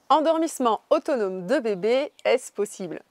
Endormissement autonome de bébé, est-ce possible?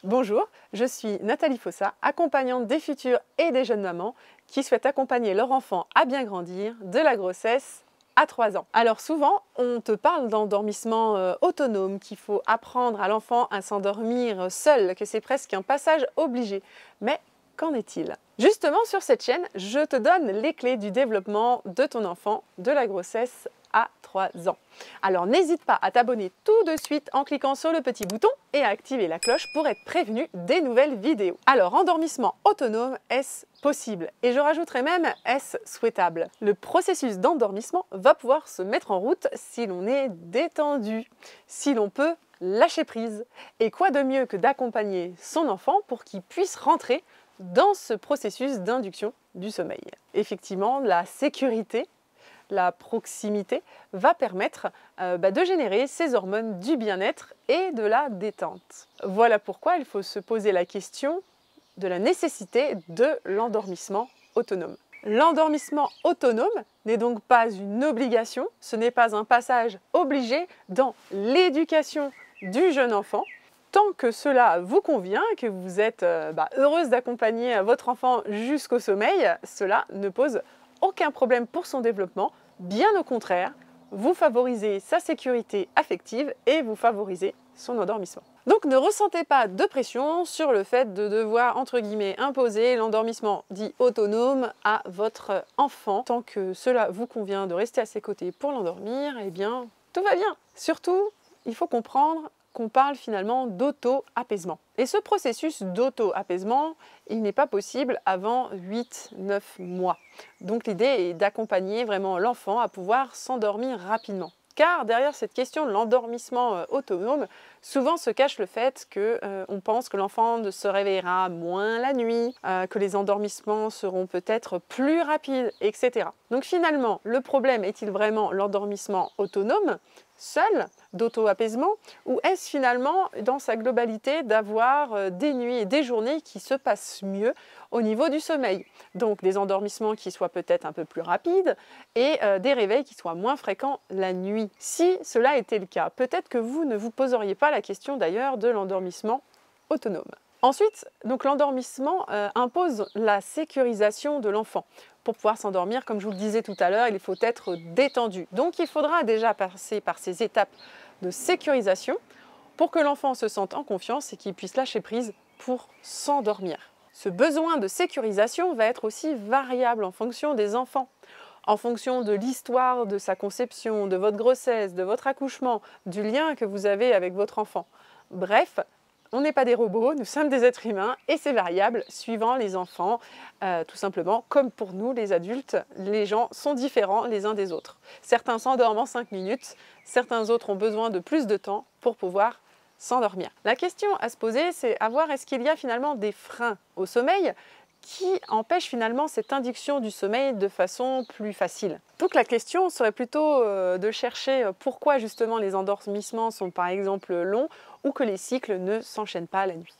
Bonjour, je suis Nathalie Fossa, accompagnante des futures et des jeunes mamans qui souhaitent accompagner leur enfant à bien grandir de la grossesse à 3 ans. Alors souvent, on te parle d'endormissement autonome, qu'il faut apprendre à l'enfant à s'endormir seul, que c'est presque un passage obligé. Mais qu'en est-il? Justement, sur cette chaîne, je te donne les clés du développement de ton enfant de la grossesse à 3 ans. Alors n'hésite pas à t'abonner tout de suite en cliquant sur le petit bouton et à activer la cloche pour être prévenu des nouvelles vidéos. Alors endormissement autonome, est-ce possible? Et je rajouterai même, est-ce souhaitable? Le processus d'endormissement va pouvoir se mettre en route si l'on est détendu, si l'on peut lâcher prise. Et quoi de mieux que d'accompagner son enfant pour qu'il puisse rentrer dans ce processus d'induction du sommeil. Effectivement, la sécurité, la proximité va permettre de générer ces hormones du bien-être et de la détente. Voilà pourquoi il faut se poser la question de la nécessité de l'endormissement autonome. L'endormissement autonome n'est donc pas une obligation, ce n'est pas un passage obligé dans l'éducation du jeune enfant. Tant que cela vous convient, que vous êtes heureuse d'accompagner votre enfant jusqu'au sommeil, cela ne pose aucun problème pour son développement, bien au contraire, vous favorisez sa sécurité affective et vous favorisez son endormissement. Donc ne ressentez pas de pression sur le fait de devoir, entre guillemets, imposer l'endormissement dit autonome à votre enfant. Tant que cela vous convient de rester à ses côtés pour l'endormir, eh bien, tout va bien. Surtout, il faut comprendre qu'on parle finalement d'auto-apaisement. Et ce processus d'auto-apaisement, il n'est pas possible avant 8-9 mois. Donc l'idée est d'accompagner vraiment l'enfant à pouvoir s'endormir rapidement. Car derrière cette question de l'endormissement autonome, souvent se cache le fait qu'on pense que l'enfant se réveillera moins la nuit, que les endormissements seront peut-être plus rapides, etc. Donc finalement, le problème est-il vraiment l'endormissement autonome, seul, d'auto-apaisement, ou est-ce finalement dans sa globalité d'avoir des nuits et des journées qui se passent mieux au niveau du sommeil? Donc des endormissements qui soient peut-être un peu plus rapides et des réveils qui soient moins fréquents la nuit. Si cela était le cas, peut-être que vous ne vous poseriez pas la question d'ailleurs de l'endormissement autonome. Ensuite, donc l'endormissement impose la sécurisation de l'enfant. Pour pouvoir s'endormir, comme je vous le disais tout à l'heure, il faut être détendu. Donc il faudra déjà passer par ces étapes de sécurisation pour que l'enfant se sente en confiance et qu'il puisse lâcher prise pour s'endormir. Ce besoin de sécurisation va être aussi variable en fonction des enfants, en fonction de l'histoire de sa conception, de votre grossesse, de votre accouchement, du lien que vous avez avec votre enfant. Bref, on n'est pas des robots, nous sommes des êtres humains et c'est variable suivant les enfants, tout simplement. Comme pour nous, les adultes, les gens sont différents les uns des autres. Certains s'endorment en 5 minutes, certains autres ont besoin de plus de temps pour pouvoir s'endormir. La question à se poser, c'est à voir est-ce qu'il y a finalement des freins au sommeil qui empêchent finalement cette induction du sommeil de façon plus facile. Donc la question serait plutôt de chercher pourquoi justement les endormissements sont par exemple longs ou que les cycles ne s'enchaînent pas la nuit.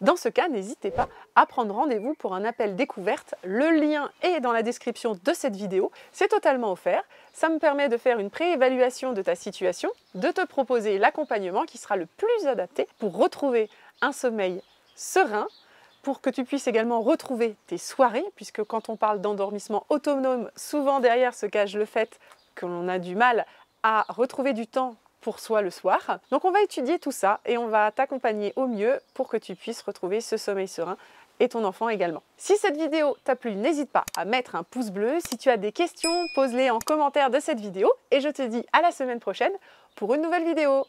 Dans ce cas, n'hésitez pas à prendre rendez-vous pour un appel découverte. Le lien est dans la description de cette vidéo. C'est totalement offert. Ça me permet de faire une préévaluation de ta situation, de te proposer l'accompagnement qui sera le plus adapté pour retrouver un sommeil serein, pour que tu puisses également retrouver tes soirées, puisque quand on parle d'endormissement autonome, souvent derrière se cache le fait que l'on a du mal à retrouver du temps pour soi le soir. Donc on va étudier tout ça et on va t'accompagner au mieux pour que tu puisses retrouver ce sommeil serein et ton enfant également. Si cette vidéo t'a plu, n'hésite pas à mettre un pouce bleu. Si tu as des questions, pose-les en commentaire de cette vidéo et je te dis à la semaine prochaine pour une nouvelle vidéo.